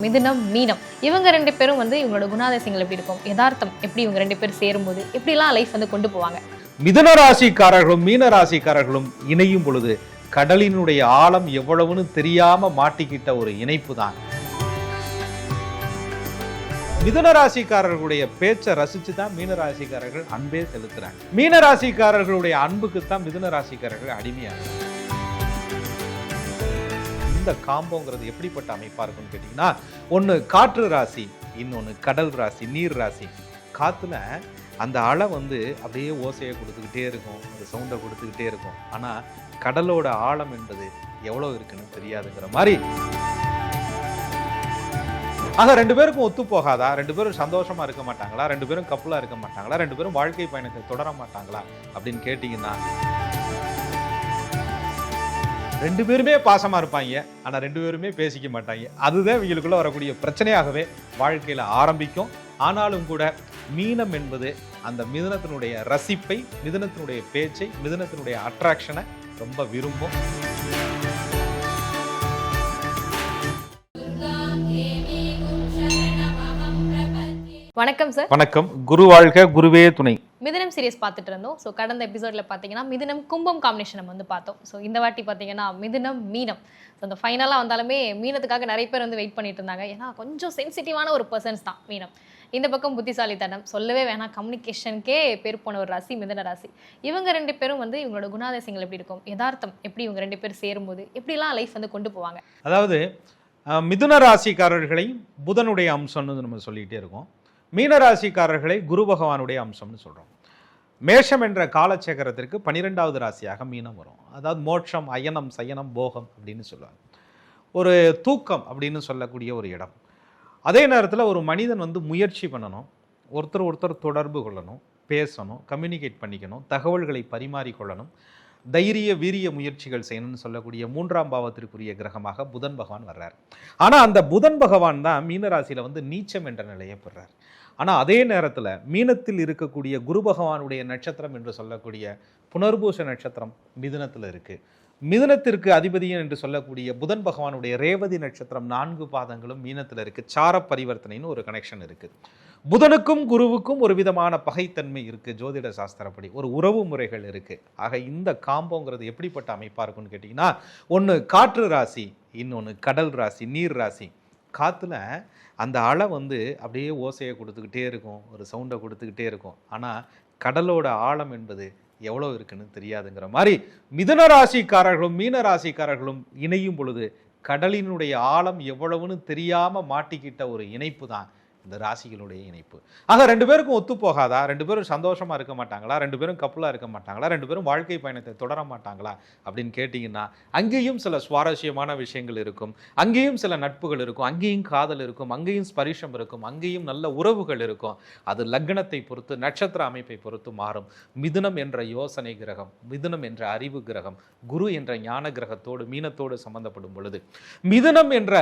மிதுனம், மீனம் இவங்க 2 பேரும் இவங்களோட குணாதிசயங்கள் எப்படி இருக்கும், யதார்த்தம் எப்படி இவங்க 2 பேரும் சேரும்போது எப்படிலாம் லைஃப் கொண்டு போவாங்க. மிதுன ராசிக்காரர்களும் மீன ராசிக்காரர்களும் இணையும் பொழுது கடலினுடைய ஆழம் எவ்வளவுன்னு தெரியாம மாட்டிக்கிட்ட ஒரு இணைப்பு தான். மிதுன ராசிக்காரர்களுடைய பேச்சை ரசிச்சு தான் மீன ராசிக்காரர்கள் அன்பே செலுத்துறாங்க. மீன ராசிக்காரர்களுடைய அன்புக்கு தான் மிதுன ராசிக்காரர்கள் அடிமையாங்க. இந்த காம்போங்கிறது எப்படிப்பட்ட அமைப்பா இருக்கும்னு கேட்டீங்கன்னா, ஒன்று காற்று ராசி, இன்னொன்று கடல் ராசி, நீர் ராசி. காத்துல அந்த அலை அப்படியே ஓசையை கொடுத்துக்கிட்டே இருக்கும், ஒரு சவுண்டை கொடுத்துக்கிட்டே இருக்கும். ஆனா கடலோட ஆழம் என்பது எவ்வளவு இருக்குன்னு தெரியாதுங்கிற மாதிரி. ஆக 2 பேருக்கும் ஒத்து போகாதா? 2 பேரும் சந்தோஷமா இருக்க மாட்டாங்களா? 2 பேரும் கப்பலா இருக்க மாட்டாங்களா? 2 பேரும் வாழ்க்கை பயணத்தை தொடர மாட்டாங்களா அப்படின்னு கேட்டீங்கன்னா, 2 பேருமே பாசமா இருப்பாங்க, ஆனா 2 பேருமே பேசிக்க மாட்டாங்க. அதுதான் இவங்களுக்குள்ள வரக்கூடிய பிரச்சனையாகவே வாழ்க்கையில ஆரம்பிக்கும். ஆனாலும் கூட மீனம் என்பது அந்த மிதுனத்தினுடைய ரசிப்பை, மிதுனத்தினுடைய பேச்சை, மிதுனத்தினுடைய அட்ராக்ஷனை ரொம்ப விரும்பும். வணக்கம் சார். வணக்கம். குரு வாழ்க, குருவே துணை. மிதுனம் சீரியஸ் பார்த்துட்டு இருந்தோம். ஸோ கடந்த எபிசோட்ல பார்த்தீங்கன்னா மிதுனம் கும்பம் காம்பினேஷன் நம்ம பார்த்தோம். ஸோ இந்த வாட்டி பார்த்தீங்கன்னா மிதுனம் மீனம். ஸோ அந்த ஃபைனலாக வந்தாலுமே மீனத்துக்காக நிறைய பேர் வெயிட் பண்ணிட்டு இருந்தாங்க. ஏன்னா கொஞ்சம் சென்சிட்டிவான ஒரு பர்சன்ஸ் தான் மீனம். இந்த பக்கம் புத்திசாலித்தனம் சொல்லவே வேணாம், கம்யூனிகேஷனுக்கே பேர் போன ஒரு ராசி மிதுன ராசி. இவங்க 2 பேரும் இவங்களோட குணாதிசயங்கள் எப்படி இருக்கும், யதார்த்தம் எப்படி இவங்க 2 பேரும் சேரும்போது எப்படிலாம் லைஃப் கொண்டு போவாங்க. அதாவது மிதுன ராசிக்காரர்களை புதனுடைய அம்சம்னு நம்ம சொல்லிக்கிட்டே இருக்கோம். மீனராசிக்காரர்களை குரு பகவானுடைய அம்சம்னு சொல்கிறோம். மேஷம் என்ற காலச்சேகரத்திற்கு 12வது ராசியாக மீனம் வரும். அதாவது மோட்சம், அயனம், சயனம், போகம் அப்படின்னு சொல்லுவாங்க. ஒரு தூக்கம் அப்படின்னு சொல்லக்கூடிய ஒரு இடம். அதே நேரத்தில் ஒரு மனிதன் முயற்சி பண்ணணும், ஒருத்தர் தொடர்பு கொள்ளணும், பேசணும், கம்யூனிகேட் பண்ணிக்கணும், தகவல்களை பரிமாறிக்கொள்ளணும், தைரிய வீரிய முயற்சிகள் செய்யணும்னு சொல்லக்கூடிய 3ஆம் பாவத்திற்குரிய கிரகமாக புதன் பகவான் வர்றார். ஆனால் அந்த புதன் பகவான் தான் மீனராசியில் நீச்சம் என்ற நிலையை பெறார். ஆனால் அதே நேரத்தில் மீனத்தில் இருக்கக்கூடிய குரு பகவானுடைய நட்சத்திரம் என்று சொல்லக்கூடிய புனர்பூச நட்சத்திரம் மிதுனத்தில் இருக்குது. மிதுனத்திற்கு அதிபதியம் என்று சொல்லக்கூடிய புதன் பகவானுடைய ரேவதி நட்சத்திரம் 4 பாதங்களும் மீனத்தில் இருக்குது. சார பரிவர்த்தனைன்னு ஒரு கனெக்ஷன் இருக்குது. புதனுக்கும் குருவுக்கும் ஒரு விதமான பகைத்தன்மை இருக்குது. ஜோதிட சாஸ்திரப்படி ஒரு உறவு முறைகள் இருக்குது. ஆக இந்த காம்போங்கிறது எப்படிப்பட்ட அமைப்பாக இருக்கும்னு கேட்டிங்கன்னா, ஒன்று காற்று ராசி, இன்னொன்று கடல் ராசி, நீர் ராசி. காற்றுல அந்த அலை அப்படியே ஓசையை கொடுத்துக்கிட்டே இருக்கும், ஒரு சவுண்டை கொடுத்துக்கிட்டே இருக்கும். ஆனால் கடலோட ஆழம் என்பது எவ்வளோ இருக்குன்னு தெரியாதுங்கிற மாதிரி மிதுன ராசிக்காரர்களும் மீன ராசிக்காரர்களும் இணையும் பொழுது கடலினுடைய ஆழம் எவ்வளவுன்னு தெரியாம மாட்டிக்கிட்ட ஒரு இணைப்பு தான் இந்த ராசிகளுடைய இணைப்பு. ஆக 2 பேருக்கும் ஒத்து போகாதா? 2 பேரும் சந்தோஷமா இருக்க மாட்டாங்களா? 2 பேரும் கப்பலா இருக்க மாட்டாங்களா? 2 பேரும் வாழ்க்கை பயணத்தை தொடர மாட்டாங்களா அப்படின்னு கேட்டீங்கன்னா, அங்கேயும் சில சுவாரஸ்யமான விஷயங்கள் இருக்கும், அங்கேயும் சில நட்புகள் இருக்கும், அங்கேயும் காதல் இருக்கும், அங்கேயும் ஸ்பரிஷம் இருக்கும், அங்கேயும் நல்ல உறவுகள் இருக்கும். அது லக்னத்தை பொறுத்து, நட்சத்திர அமைப்பை பொறுத்து மாறும். மிதுனம் என்ற யோசனை கிரகம், மிதுனம் என்ற அறிவு கிரகம், குரு என்ற ஞான கிரகத்தோடு மீனத்தோடு சம்பந்தப்படும் பொழுது, மிதுனம் என்ற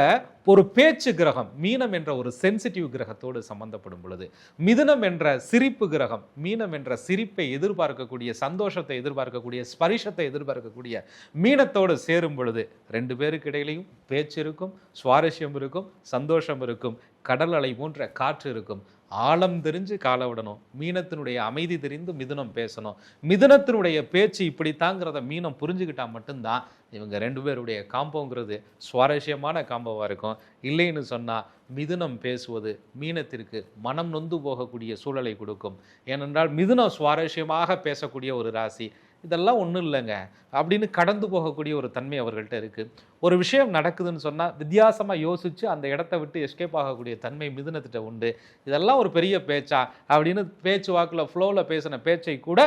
ஒரு பேச்சு கிரகம், மீனம் என்ற ஒரு சென்சிட்டிவ் கிரகத்தோடு சம்பந்தப்படும் பொழுது, மிதுனம் என்ற சிரிப்பு கிரகம், மீனம் என்ற சிரிப்பை எதிர்பார்க்கக்கூடிய, சந்தோஷத்தை எதிர்பார்க்கக்கூடிய, ஸ்பரிஷத்தை எதிர்பார்க்கக்கூடிய மீனத்தோடு சேரும் பொழுது 2 பேருக்கு இடையிலையும் பேச்சு இருக்கும், சுவாரஸ்யம் இருக்கும், சந்தோஷம் இருக்கும், கடல் அலை போன்ற காற்று இருக்கும். ஆழம் தெரிஞ்சு கால விடணும், மீனத்தினுடைய அமைதி தெரிந்து மிதுனம் பேசணும். மிதுனத்தினுடைய பேச்சு இப்படித்தாங்கிறத மீனம் புரிஞ்சுக்கிட்டா மட்டும்தான் இவங்க 2 பேருடைய காம்போங்கிறது சுவாரஸ்யமான காம்போவாக இருக்கும். இல்லைன்னு சொன்னால் மிதுனம் பேசுவது மீனத்திற்கு மனம் நொந்து போகக்கூடிய சூழலை கொடுக்கும். ஏனென்றால் மிதுனம் சுவாரஸ்யமாக பேசக்கூடிய ஒரு ராசி. இதெல்லாம் ஒன்றும் இல்லைங்க அப்படின்னு கடந்து போகக்கூடிய ஒரு தன்மை அவர்கள்ட்ட இருக்குது. ஒரு விஷயம் நடக்குதுன்னு சொன்னால் வித்தியாசமாக யோசித்து அந்த இடத்த விட்டு எஸ்கேப் ஆகக்கூடிய தன்மை மிதுனத்திட்ட உண்டு. இதெல்லாம் ஒரு பெரிய பேச்சா அப்படின்னு பேச்சு வாக்கில் ஃப்ளோவில் பேசின பேச்சை கூட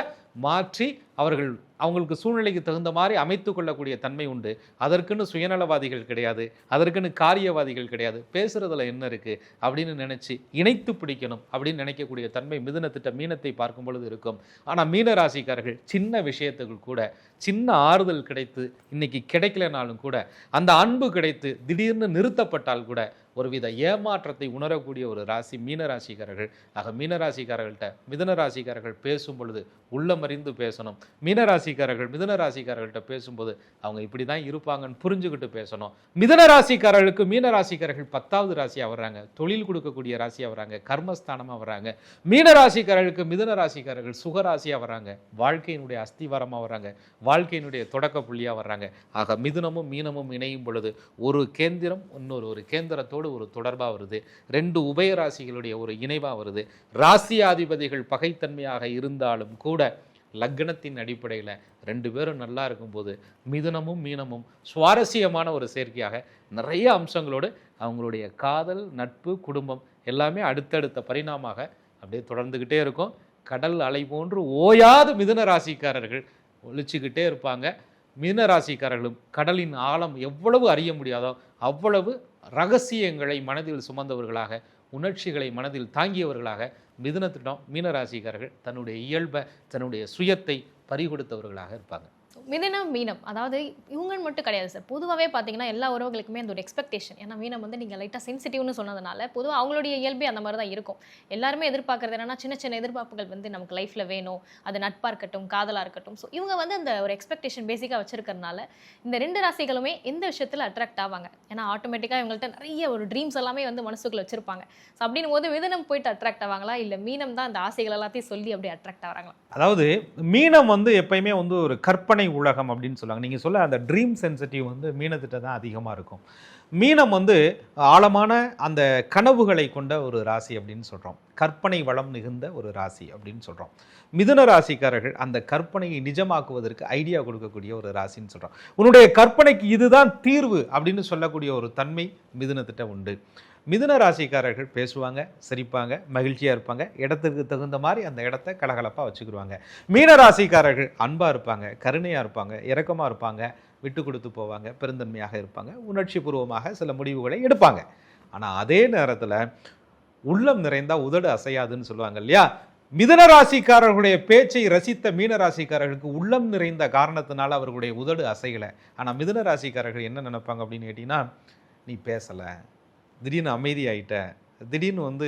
மாற்றி அவங்களுக்கு சூழ்நிலைக்கு தகுந்த மாதிரி அமைத்து கொள்ளக்கூடிய தன்மை உண்டு. அதற்குன்னு சுயநலவாதிகள் கிடையாது, அதற்குன்னு காரியவாதிகள் கிடையாது. பேசுறதுல என்ன இருக்கு அப்படின்னு நினைச்சு இணைத்து பிடிக்கணும் அப்படின்னு நினைக்கக்கூடிய தன்மை மிதுனத்திட்ட மீனத்தை பார்க்கும் பொழுது இருக்கும். ஆனால் மீன ராசிக்காரர்கள் சின்ன விஷயத்துக்கு கூட, சின்ன ஆறுதல் கிடைத்து இன்னைக்கு கிடைக்கலனாலும் கூட, அந்த அன்பு கிடைத்து திடீர்னு நிறுத்தப்பட்டால் கூட ஒருவித ஏமாற்றத்தை உணரக்கூடிய ஒரு ராசி மீனராசிக்காரர்கள். ஆக மீனராசிக்காரர்கள்ட்ட மிதுனராசிக்காரர்கள் பேசும் பொழுது உள்ளமறிந்து பேசணும். மீனராசிக்காரர்கள் மிதுனராசிக்காரர்கள்ட்ட பேசும்போது அவங்க இப்படி தான் இருப்பாங்கன்னு புரிஞ்சுக்கிட்டு பேசணும். மிதுனராசிக்காரர்களுக்கு மீனராசிக்காரர்கள் 10வது ராசியாக வர்றாங்க, தொழில் கொடுக்கக்கூடிய ராசியாக வர்றாங்க, கர்மஸ்தானமாக வர்றாங்க. மீனராசிக்காரர்களுக்கு மிதுனராசிக்காரர்கள் சுகராசியாக வர்றாங்க, வாழ்க்கையினுடைய அஸ்திவாரமாக வர்றாங்க, வாழ்க்கையினுடைய தொடக்க புள்ளியாக வர்றாங்க. ஆக மிதுனமும் மீனமும் இணையும் பொழுது ஒரு கேந்திரம் ஒரு கேந்திரத்தோடு ஒரு தொடர்பாக வருது, 2 உபயராசிகளுடைய ஒரு இணைவாக வருது. ராசியாதிபதிகள் பகைத்தன்மையாக இருந்தாலும் கூட லக்னத்தின் அடிப்படையில் 2 பேரும் நல்லா இருக்கும்போது மிதுனமும் மீனமும் சுவாரஸ்யமான ஒரு சேர்க்கையாக நிறைய அம்சங்களோடு அவங்களுடைய காதல், நட்பு, குடும்பம் எல்லாமே அடுத்தடுத்த பரிணாமமாக அப்படியே தொடர்ந்துக்கிட்டே இருக்கும். கடல் அலை போன்று ஓயாது மிதுன ராசிக்காரர்கள் ஒழிச்சுக்கிட்டே இருப்பாங்க. மிதுன ராசிக்காரர்களும் கடலின் ஆழம் எவ்வளவு அறிய முடியாதோ அவ்வளவு ரகசியங்களை மனதில் சுமந்தவர்களாக, உணர்ச்சிகளை மனதில் தாங்கியவர்களாக மிதுனத்திடம் மீனராசிக்காரர்கள் தன்னுடைய இயல்பை, தன்னுடைய சுயத்தை பறிகொடுத்தவர்களாக இருப்பாங்க. மிதுனம் மீனம், அதாவது இவங்கன்னு மட்டும் கிடையாது சார், பொதுவாகவே பார்த்தீங்கன்னா எல்லா உறவுகளுக்குமே அந்த ஒரு எக்ஸ்பெக்டேஷன். ஏன்னா மீனம் வந்து நீங்கள் லைட்டாக சென்சிட்டிவ்னு சொன்னதுனால பொதுவாக அவங்களுடைய இயல்பே அந்த மாதிரி தான் இருக்கும். எல்லாருமே எதிர்பார்க்கறது என்னன்னா சின்ன சின்ன எதிர்பார்ப்புகள் வந்து நமக்கு லைஃப்பில் வேணும், அது நட்பாக இருக்கட்டும், காதலாக இருக்கட்டும். ஸோ இவங்க வந்து அந்த ஒரு எக்ஸ்பெக்டேஷன் பேசிக்காக வச்சிருக்கிறதுனால இந்த 2 ராசிகளுமே எந்த விஷயத்தில் அட்ராக்ட் ஆவாங்க. ஏன்னா ஆட்டோமேட்டிக்காக இவங்கள்ட்ட நிறைய ஒரு ட்ரீம்ஸ் எல்லாமே வந்து மனசுக்குள்ள வச்சிருப்பாங்க. ஸோ அப்படின்னும் போது மிதுனம் போயிட்டு அட்ராக்ட் ஆவாங்களா, இல்லை மீனம் தான் அந்த ஆசைகள் எல்லாத்தையும் சொல்லி அப்படியே அட்ராக்ட் ஆகிறாங்களா? அதாவது மீனம் வந்து எப்பயுமே வந்து ஒரு கற்பனை உலகம் அப்படின்னு சொல்லுவாங்க. நீங்கள் சொல்ல அந்த ட்ரீம் சென்சிட்டிவ் வந்து மீனத்திட்ட தான் அதிகமாக இருக்கும். மீனம் வந்து ஆழமான அந்த கனவுகளை கொண்ட ஒரு ராசி அப்படின்னு சொல்கிறோம். கற்பனை வளம் மிகுந்த ஒரு ராசி அப்படின்னு சொல்கிறோம். மிதுன ராசிக்காரர்கள் அந்த கற்பனையை நிஜமாக்குவதற்கு ஐடியா கொடுக்கக்கூடிய ஒரு ராசின்னு சொல்கிறோம். உன்னுடைய கற்பனைக்கு இதுதான் தீர்வு அப்படின்னு சொல்லக்கூடிய ஒரு தன்மை மிதுனத்திட்ட உண்டு. மிதுன ராசிக்காரர்கள் பேசுவாங்க, சிரிப்பாங்க, மகிழ்ச்சியாக இருப்பாங்க, இடத்துக்கு தகுந்த மாதிரி அந்த இடத்த கலகலப்பாக வச்சுக்கிடுவாங்க. மீன ராசிக்காரர்கள் அன்பாக இருப்பாங்க, கருணையாக இருப்பாங்க, இரக்கமாக இருப்பாங்க, விட்டு கொடுத்து போவாங்க, பெருந்தன்மையாக இருப்பாங்க, உணர்ச்சி பூர்வமாக சில முடிவுகளை எடுப்பாங்க. ஆனால் அதே நேரத்தில் உள்ளம் நிறைந்தால் உதடு அசையாதுன்னு சொல்லுவாங்க இல்லையா? மிதுன ராசிக்காரர்களுடைய பேச்சை ரசித்த மீன ராசிக்காரர்களுக்கு உள்ளம் நிறைந்த காரணத்தினால அவர்களுடைய உதடு அசையலை. ஆனால் மிதுன ராசிக்காரர்கள் என்ன நினைப்பாங்க அப்படின்னு கேட்டிங்கன்னா, நீ பேசலை, திடீர்னு அமைதியாயிட்ட, திடீர்னு வந்து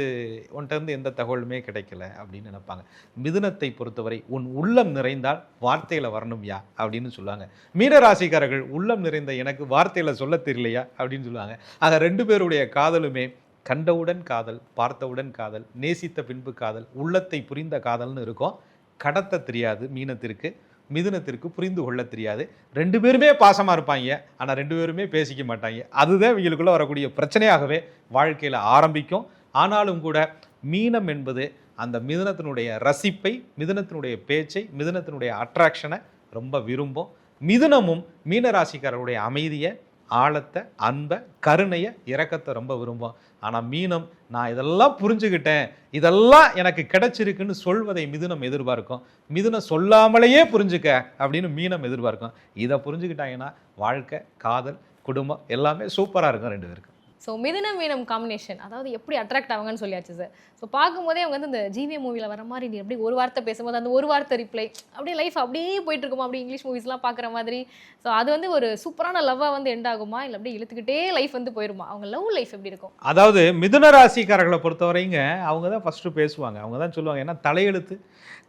உன்கிட்ட இருந்து எந்த தகவலுமே கிடைக்கல அப்படின்னு நினைப்பாங்க. மிதுனத்தை பொறுத்தவரை உன் உள்ளம் நிறைந்தால் வார்த்தையில் வரணும்யா அப்படின்னு சொல்லுவாங்க. மீனராசிக்காரர்கள் உள்ளம் நிறைந்த எனக்கு வார்த்தையில் சொல்ல தெரியலையா அப்படின்னு சொல்லுவாங்க. ஆக 2 பேருடைய காதலுமே கண்டவுடன் காதல், பார்த்தவுடன் காதல், நேசித்த பின்பு காதல், உள்ளத்தை புரிந்த காதல்னு இருக்கும். கடத்த தெரியாது மீனத்திற்கு, மிதுனத்திற்கு புரிந்து கொள்ள தெரியாது. 2 பேருமே பாசமாக இருப்பாங்க, ஆனால் 2 பேருமே பேசிக்க மாட்டாங்க. அதுதான் இவங்களுக்குள்ள வரக்கூடிய பிரச்சனையாகவே வாழ்க்கையில் ஆரம்பிக்கும். ஆனாலும் கூட மீனம் என்பது அந்த மிதுனத்தினுடைய ரசிப்பை, மிதுனத்தினுடைய பேச்சை, மிதுனத்தினுடைய அட்ராக்ஷனை ரொம்ப விரும்பும். மிதுனமும் மீனராசிக்காரருடைய அமைதியை, ஆழத்தை, அன்பை, கருணையை, இரக்கத்தை ரொம்ப விரும்பும். ஆனால் மீனம் நான் இதெல்லாம் புரிஞ்சுக்கிட்டேன், இதெல்லாம் எனக்கு கிடைச்சிருக்குன்னு சொல்வதை மிதுனம் எதிர்பார்க்கும். மிதுனம் சொல்லாமலேயே புரிஞ்சுக்க அப்படின்னு மீனம் எதிர்பார்க்கும். இதை புரிஞ்சுக்கிட்டாங்கன்னா வாழ்க்கை, காதல், குடும்பம் எல்லாமே சூப்பராக இருக்கும் 2 பேருக்கு. ஸோ மிதுனம் மீனம் காம்பினேஷன், அதாவது எப்படி அட்ராக்ட் ஆவாங்கன்னு சொல்லியாச்சு சார். ஸோ பார்க்கும்போதே அவங்க வந்து இந்த ஜிவிஎம் மூவியில் வர மாதிரி நீ அப்படி ஒரு வார்த்தை பேசும்போது அந்த ஒரு வார்த்தை ரிப்ளை அப்படியே லைஃப் அப்படியே போயிட்டு இருக்குமா, அப்படி இங்கிலீஷ் மூவிஸ்லாம் பார்க்குற மாதிரி. ஸோ அது வந்து ஒரு சூப்பரான லவ்வாக வந்து எண்ட் ஆகுமா, இல்லை அப்படியே இழுத்துக்கிட்டே லைஃப் வந்து போயிருமா? அவங்க லவ் லைஃப் எப்படி இருக்கும்? அதாவது மிதுன ராசிக்காரர்களை பொறுத்தவரைங்க அவங்க தான் ஃபஸ்ட்டு பேசுவாங்க, அவங்க தான் சொல்லுவாங்க. ஏன்னா தலையெழுத்து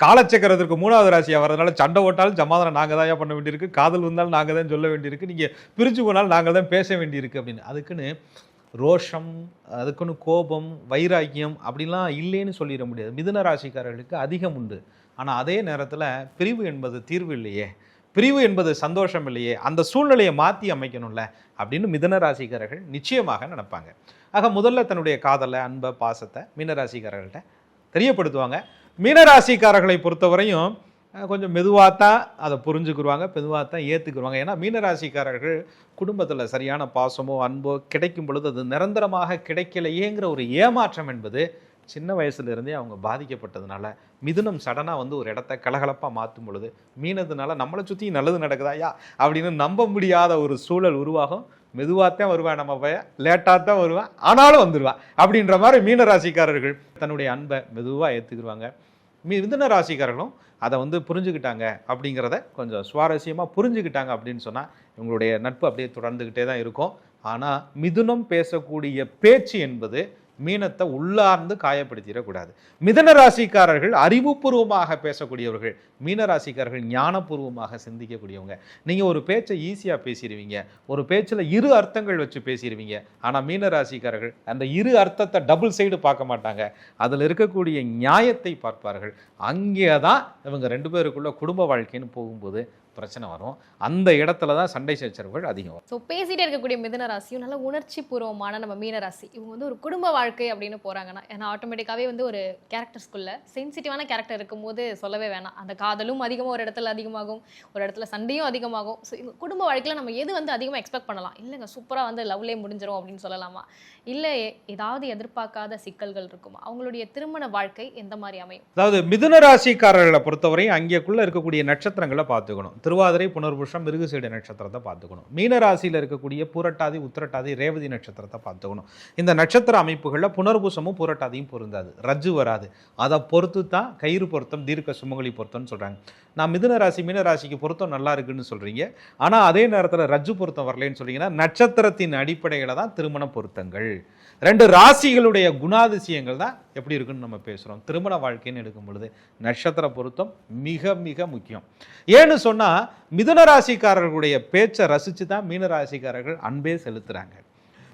காலச்சக்கரத்திற்கு 3வது ராசியாக வரதுனால சண்டை ஓட்டாலும் சமாதானம் நாங்கள் தான் பண்ண வேண்டியிருக்கு, காதல் வந்தாலும் நாங்கள் தான் சொல்ல வேண்டியிருக்கு, நீங்கள் பிரிஞ்சு போனாலும் நாங்கள் தான் பேச வேண்டியிருக்கு அப்படின்னு. அதுக்குன்னு ரோஷம், அதுக்குன்னு கோபம், வைராக்கியம் அப்படிலாம் இல்லைன்னு சொல்லிட முடியாது. மிதுன ராசிக்காரர்களுக்கு அதிகம் உண்டு. ஆனால் அதே நேரத்தில் பிரிவு என்பது தீர்வு இல்லையே, பிரிவு என்பது சந்தோஷம் இல்லையே, அந்த சூழ்நிலையை மாற்றி அமைக்கணும்ல அப்படின்னு மிதுன ராசிக்காரர்கள் நிச்சயமாக நினைப்பாங்க. ஆக முதல்ல தன்னுடைய காதலை, அன்பை, பாசத்தை மீனராசிக்காரர்கள்ட்ட தெரியப்படுத்துவாங்க. மீனராசிக்காரர்களை பொறுத்தவரையும் கொஞ்சம் மெதுவாக தான் அதை புரிஞ்சுக்குருவாங்க, மெதுவாக தான் ஏற்றுக்குருவாங்க. ஏன்னா மீனராசிக்காரர்கள் குடும்பத்தில் சரியான பாசமோ அன்போ கிடைக்கும் பொழுது அது நிரந்தரமாக கிடைக்கலையேங்கிற ஒரு ஏமாற்றம் என்பது சின்ன வயசுலேருந்தே அவங்க பாதிக்கப்பட்டதுனால மிதுனம் சடனாக வந்து ஒரு இடத்த கலகலப்பாக மாற்றும் பொழுது மீனதுனால நம்மளை சுற்றி நல்லது நடக்குதாயா அப்படின்னு நம்ப முடியாத ஒரு சூழல் உருவாகும். மெதுவாகத்தான் வருவான், நம்ம பையன் லேட்டாக தான் வருவான், ஆனாலும் வந்துடுவான் அப்படின்ற மாதிரி மீனராசிக்காரர்கள் தன்னுடைய அன்பை மெதுவாக ஏற்றுக்குருவாங்க. மிதுன ராசிக்காரர்களும் அதை வந்து புரிஞ்சுக்கிட்டாங்க அப்படிங்கிறத கொஞ்சம் சுவாரஸ்யமாக புரிஞ்சுக்கிட்டாங்க அப்படின்னு சொன்னால் இவங்களுடைய நட்பு அப்படியே தொடர்ந்துக்கிட்டே தான் இருக்கும். ஆனால் மிதுனம் பேசக்கூடிய பேச்சு என்பது மீனத்தை உள்ளார்ந்து காயப்படுத்திடக்கூடாது. மிதுன ராசிக்காரர்கள் அறிவுபூர்வமாக பேசக்கூடியவர்கள், மீன ராசிக்காரர்கள் ஞானபூர்வமாக சிந்திக்கக்கூடியவங்க. நீங்கள் ஒரு பேச்சை ஈஸியாக பேசிடுவீங்க, ஒரு பேச்சில் இரு அர்த்தங்கள் வச்சு பேசிடுவீங்க. ஆனால் மீன ராசிக்காரர்கள் அந்த இரு அர்த்தத்தை டபுள் சைடு பார்க்க மாட்டாங்க, அதில் இருக்கக்கூடிய நியாயத்தை பார்ப்பார்கள். அங்கே தான் இவங்க ரெண்டு பேருக்குள்ள குடும்ப வாழ்க்கைன்னு போகும்போது பிரச்சனை வரும். அந்த இடத்துல தான் சண்டை சச்சரவுகள் அதிகம் வரும். ஸோ பேசிகிட்டே இருக்கக்கூடிய மிதுன ராசியும் நல்ல உணர்ச்சி பூர்வமான நம்ம மீன ராசி, இவங்க வந்து ஒரு குடும்ப வாழ்க்கை அப்படின்னு போகிறாங்கன்னா, ஏன்னா ஆட்டோமேட்டிக்காகவே வந்து ஒரு கேரக்டர்ஸ்குள்ள சென்சிட்டிவான கேரக்டர் இருக்கும்போது சொல்லவே வேணாம், அந்த காதலும் அதிகமாக ஒரு இடத்துல அதிகமாகும், ஒரு இடத்துல சண்டையும் அதிகமாகும். ஸோ இந்த குடும்ப வாழ்க்கையில் நம்ம எது வந்து அதிகமாக எக்ஸ்பெக்ட் பண்ணலாம்? இல்லைங்க சூப்பராக வந்து லவ்லேயே முடிஞ்சிடும் அப்படின்னு சொல்லலாமா? இல்லை ஏதாவது எதிர்பார்க்காத சிக்கல்கள் இருக்குமா? அவங்களுடைய திருமண வாழ்க்கை எந்த மாதிரி அமையும்? அதாவது மிதுன ராசிக்காரர்களை பொறுத்தவரை அங்கேக்குள்ள இருக்கக்கூடிய நட்சத்திரங்களை பார்த்துக்கணும். திருவாதிரை, புனர்பூஷம், மிருகசீட நட்சத்திரத்தை பார்த்துக்கணும். மீன ராசியில் இருக்கக்கூடிய பூரட்டாதி, உத்திரட்டாதி, ரேவதி நட்சத்திரத்தை பார்த்துக்கணும். இந்த நட்சத்திர அமைப்புகளில் புனர்பூசமும் பூரட்டாதியும் பொருந்தாது, ரஜ்ஜு வராது. அதை பொறுத்து தான் கயிறு பொருத்தம், தீர்க்க சுமங்கலி பொருத்தம்னு சொல்கிறாங்க. நான் மிதுன ராசி மீன ராசிக்கு பொருத்தம் நல்லா இருக்குன்னு சொல்கிறீங்க, ஆனால் அதே நேரத்தில் ரஜ்ஜு பொருத்தம் வரலன்னு சொல்கிறீங்கன்னா நட்சத்திரத்தின் அடிப்படையில் தான் திருமண பொருத்தங்கள். ரெண்டு ராசிகளுடைய குணாதிசயங்கள் தான் எப்படி இருக்குன்னு நம்ம பேசுகிறோம். திருமண வாழ்க்கைன்னு எடுக்கும் பொழுது நட்சத்திர பொருத்தம் மிக மிக முக்கியம். ஏன்னு சொன்னால் மிதுன ராசிக்காரர்களுடைய பேச்சை ரசித்து தான் மீன ராசிக்காரர்கள் அன்பே செலுத்துகிறாங்க.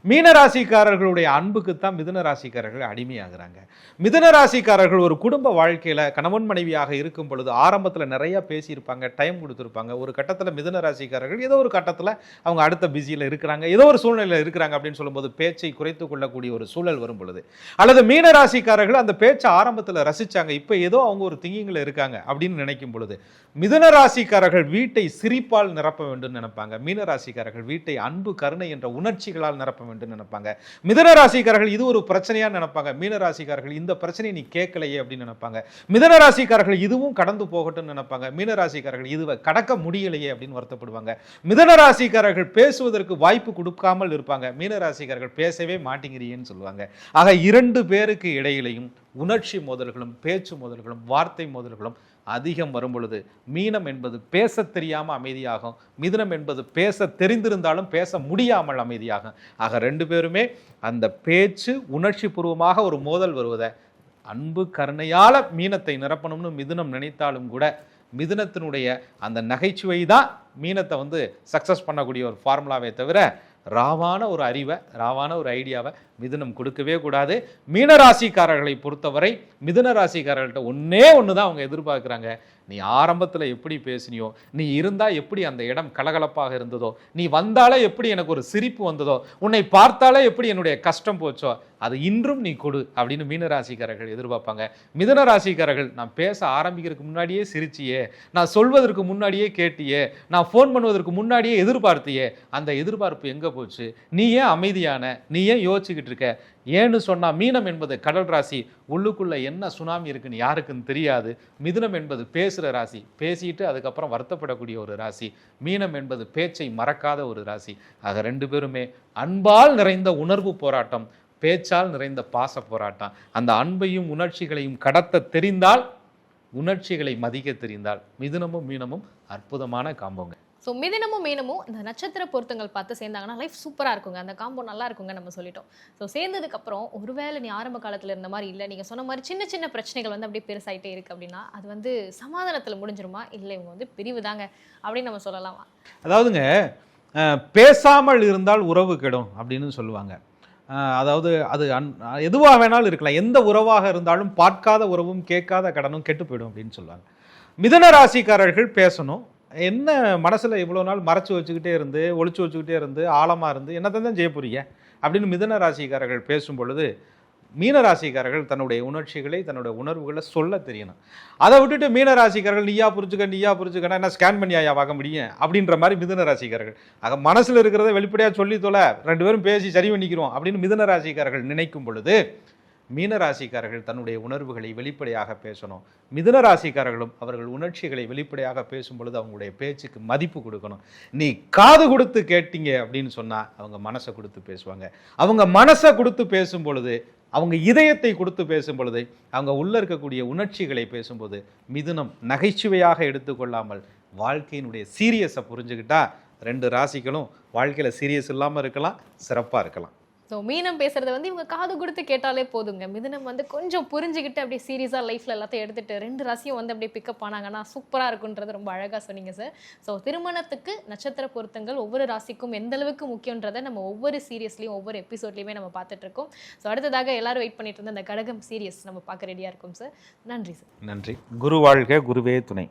மீன ராசிக்காரர்களுடைய அன்புக்கு தான் மிதுன ராசிக்காரர்கள் அடிமையாகிறாங்க. மிதுன ராசிக்காரர்கள் ஒரு குடும்ப வாழ்க்கையில் கணவன் மனைவியாக இருக்கும் பொழுது ஆரம்பத்தில் நிறைய பேசியிருப்பாங்க, டைம் கொடுத்துருப்பாங்க. ஒரு கட்டத்தில் மிதுன ராசிக்காரர்கள் ஏதோ ஒரு கட்டத்தில் அவங்க அடுத்த பிஸியில் இருக்கிறாங்க, ஏதோ ஒரு சூழ்நிலையில் இருக்கிறாங்க அப்படின்னு சொல்லும்போது பேச்சை குறைத்து கொள்ளக்கூடிய ஒரு சூழல் வரும் பொழுது, அல்லது மீன ராசிக்காரர்கள் அந்த பேச்சை ஆரம்பத்தில் ரசித்தாங்க, இப்போ ஏதோ அவங்க ஒரு திங்கிங்கில் இருக்காங்க அப்படின்னு நினைக்கும் பொழுது மிதுன ராசிக்காரர்கள் வீட்டை சிரிப்பால் நிரப்ப வேண்டும் நினைப்பாங்க. மீன ராசிக்காரர்கள் வீட்டை அன்பு, கருணை என்ற உணர்ச்சிகளால் நிரப்ப வேண்டும் நினைப்பாங்க. மிதுன ராசிக்காரர்கள் இது ஒரு பிரச்சனையா நினைப்பாங்க. மீன ராசிக்காரர்கள் இந்த பிரச்சனையை நீ கேட்கலையே அப்படின்னு நினைப்பாங்க. மிதுன ராசிக்காரர்கள் இதுவும் கடந்து போகட்டும் நினைப்பாங்க. மீன ராசிக்காரர்கள் இதுவை கடக்க முடியலையே அப்படின்னு வருத்தப்படுவாங்க. மிதுன ராசிக்காரர்கள் பேசுவதற்கு வாய்ப்பு கொடுக்காமல் இருப்பாங்க. மீன ராசிக்காரர்கள் பேசவே மாட்டேங்கிறீன்னு சொல்லுவாங்க. ஆக இரண்டு பேருக்கு இடையிலையும் உணர்ச்சி மோதல்களும் பேச்சு மோதல்களும் வார்த்தை மோதல்களும் அதிகம் வரும் பொழுது மீனம் என்பது பேச தெரியாமல் அமைதியாகும், மிதுனம் என்பது பேச தெரிந்திருந்தாலும் பேச முடியாமல் அமைதியாகும். ஆக ரெண்டு பேருமே அந்த பேச்சு உணர்ச்சி பூர்வமாக ஒரு மோதல் வருவதை அன்பு கருணையால மீனத்தை நிரப்பணும்னு மிதுனம் நினைத்தாலும் கூட மிதுனத்தினுடைய அந்த நகைச்சுவை தான் மீனத்தை வந்து சக்சஸ் பண்ணக்கூடிய ஒரு ஃபார்முலாவே தவிர ராவான ஒரு அறிவை, ராவான ஒரு ஐடியாவை மிதுனம் கொடுக்கவே கூடாது. மீனராசிக்காரர்களை பொறுத்தவரை மிதுன ராசிக்காரர்கள்ட்ட ஒன்று தான் அவங்க எதிர்பார்க்குறாங்க. நீ ஆரம்பத்தில் எப்படி பேசினியோ, நீ இருந்தால் எப்படி அந்த இடம் கலகலப்பாக இருந்ததோ, நீ வந்தாலே எப்படி எனக்கு ஒரு சிரிப்பு வந்ததோ, உன்னை பார்த்தாலே எப்படி என்னுடைய கஷ்டம் போச்சோ, அது இன்றும் நீ கொடு அப்படின்னு மீனராசிக்காரர்கள் எதிர்பார்ப்பாங்க. மிதுன ராசிக்காரர்கள் நான் பேச ஆரம்பிக்கிறதுக்கு முன்னாடியே சிரிச்சியே, நான் சொல்வதற்கு முன்னாடியே கேட்டியே, நான் ஃபோன் பண்ணுவதற்கு முன்னாடியே எதிர்பார்த்தியே, அந்த எதிர்பார்ப்பு எங்கே போச்சு? நீ ஏன் அமைதியான, நீ ஏன் யோசிச்சுக்கிட்டு இருக்க? ஏன்னு சொன்னால் மீனம் என்பது கடல் ராசி, உள்ளுக்குள்ளே என்ன சுனாமி இருக்குன்னு யாருக்குன்னு தெரியாது. மிதுனம் என்பது பேசுகிற ராசி, பேசிட்டு அதுக்கப்புறம் வருத்தப்படக்கூடிய ஒரு ராசி. மீனம் என்பது பேச்சை மறக்காத ஒரு ராசி. ஆக ரெண்டு பேருமே அன்பால் நிறைந்த உணர்வு போராட்டம், பேச்சால் நிறைந்த பாச போராட்டம். அந்த அன்பையும் உணர்ச்சிகளையும் கடத்த தெரிந்தால், உணர்ச்சிகளை மதிக்க தெரிந்தால் மிதுனமும் மீனமும் அற்புதமான காம்போங்க. ஸோ மிதுனமும் மீனமும் இந்த நட்சத்திர பொருத்தங்கள் பார்த்து சேர்ந்தாங்கன்னா லைஃப் சூப்பராக இருக்குங்க, அந்த காம்போ நல்லா இருக்குங்க நம்ம சொல்லிட்டோம். ஸோ சேர்ந்ததுக்கப்புறம் ஒருவேளை நீ ஆரம்ப காலத்தில் இருந்த மாதிரி இல்லை, நீங்கள் சொன்ன மாதிரி சின்ன சின்ன பிரச்சனைகள் வந்து அப்படியே பெருசாயிட்டே இருக்குது அப்படின்னா அது வந்து சமாதானத்தில் முடிஞ்சிருமா, இல்லை இவங்க வந்து பிரிவு தாங்க அப்படின்னு நம்ம சொல்லலாமா? அதாவதுங்க பேசாமல் இருந்தால் உறவு கெடும் அப்படின்னு சொல்லுவாங்க. அதாவது அது எதுவாக வேணாலும் இருக்கலாம், எந்த உறவாக இருந்தாலும் பார்க்காத உறவும் கேட்காத கடனும் கெட்டு போயிடும் அப்படின்னு சொல்லுவாங்க. மிதுன ராசிக்காரர்கள் பேசணும், என்ன மனசில் இவ்வளோ நாள் மறைச்சி வச்சுக்கிட்டே இருந்து ஒளிச்சு வச்சுக்கிட்டே இருந்து ஆழமாக இருந்து என்னத்தை தான் செய்ய போறீங்க அப்படின்னு மிதுன ராசிக்காரர்கள் பேசும் பொழுது மீன ராசிக்காரர்கள் தன்னுடைய உணர்ச்சிகளை, தன்னுடைய உணர்வுகளை சொல்ல தெரியணும். அதை விட்டுட்டு மீன ராசிக்காரர்கள் நீயா புரிஞ்சுக்கன்னா என்ன ஸ்கேன் பண்ணியா பார்க்க முடியும் அப்படின்ற மாதிரி மிதுன ராசிக்காரர்கள். ஆக மனசில் இருக்கிறத வெளிப்படையாக சொல்லி தொலை, ரெண்டு பேரும் பேசி சரி பண்ணிக்கிறோம் அப்படின்னு மிதுன ராசிக்காரர்கள் நினைக்கும் பொழுது மீன ராசிக்காரர்கள் தன்னுடைய உணர்வுகளை வெளிப்படையாக பேசணும். மிதுன ராசிக்காரர்களும் அவர்கள் உணர்ச்சிகளை வெளிப்படையாக பேசும் பொழுது அவங்களுடைய பேச்சுக்கு மதிப்பு கொடுக்கணும். நீ காது கொடுத்து கேட்டீங்க அப்படின்னு சொன்னால் அவங்க மனசை கொடுத்து பேசுவாங்க. அவங்க மனசை கொடுத்து பேசும் பொழுது, அவங்க இதயத்தை கொடுத்து பேசும் பொழுது, அவங்க உள்ள இருக்கக்கூடிய உணர்ச்சிகளை பேசும்போது மிதுனம் நகைச்சுவையாக எடுத்துக்கொள்ளாமல் வாழ்க்கையினுடைய சீரியஸை புரிஞ்சுக்கிட்டா 2 ராசிகளும் வாழ்க்கையில் சீரியஸ் இல்லாமல் இருக்கலாம், சிறப்பாக இருக்கலாம். ஸோ மீனம் பேசுறது வந்து இவங்க காது கொடுத்து கேட்டாலே போதுங்க. மிதுனம் வந்து கொஞ்சம் புரிஞ்சுக்கிட்டு அப்படியே சீரியஸாக லைஃப்பில் எல்லாத்தையும் எடுத்துட்டு 2 ராசியும் வந்து அப்படியே பிக்கப் ஆனாங்கன்னா சூப்பராக இருக்குன்றது ரொம்ப அழகாக சொன்னீங்க சார். ஸோ திருமணத்துக்கு நட்சத்திர பொருத்தங்கள் ஒவ்வொரு ராசிக்கும் எந்த அளவுக்கு முக்கியன்றதை நம்ம ஒவ்வொரு சீரியஸ்லையும் ஒவ்வொரு எபிசோட்லையுமே நம்ம பார்த்துட்டு இருக்கோம். ஸோ அடுத்ததாக எல்லாரும் வெயிட் பண்ணிட்டு இருந்த அந்த கடகம் சீரியஸ் நம்ம பார்க்க ரெடியாக இருக்கோம் சார். நன்றி சார். நன்றி. குரு வாழ்க, குருவே துணை.